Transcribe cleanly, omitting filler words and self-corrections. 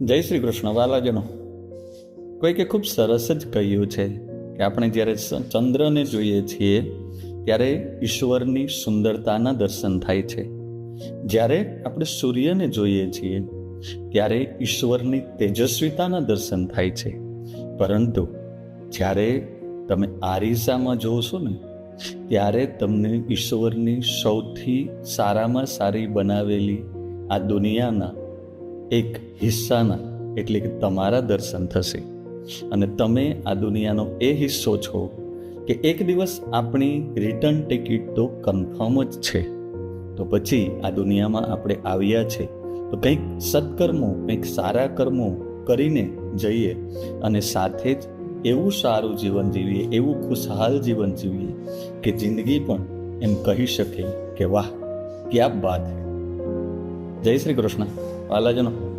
જય શ્રી કૃષ્ણ વાલાજનો. કોઈકે ખૂબ સરસ જ કહ્યું છે કે આપણે જ્યારે ચંદ્રને જોઈએ છીએ ત્યારે ઈશ્વરની સુંદરતાના દર્શન થાય છે. જ્યારે આપણે સૂર્યને જોઈએ છીએ ત્યારે ઈશ્વરની તેજસ્વીતાના દર્શન થાય છે. પરંતુ જ્યારે તમે આરીસામાં જોશો ને ત્યારે તમને ઈશ્વરની સૌથી સારામાં સારી બનાવેલી આ દુનિયાના એક હિસ્સાના એટલે કે તમારા દર્શન થશે. અને તમે આ દુનિયાનો એ હિસ્સો છો કે એક દિવસ આપણી રિટર્ન ટિકિટ તો કન્ફર્મ જ છે. તો પછી આ દુનિયામાં આપણે આવ્યા છે તો કંઈક સત્કર્મો, કંઈક સારા કર્મો કરીને જઈએ અને સાથે જ એવું સારું જીવન જીવીએ, એવું ખુશહાલ જીવન જીવીએ કે જિંદગી પણ એમ કહી શકે કે વાહ ક્યા બાત હૈ. જય શ્રી કૃષ્ણ વાલાજનો.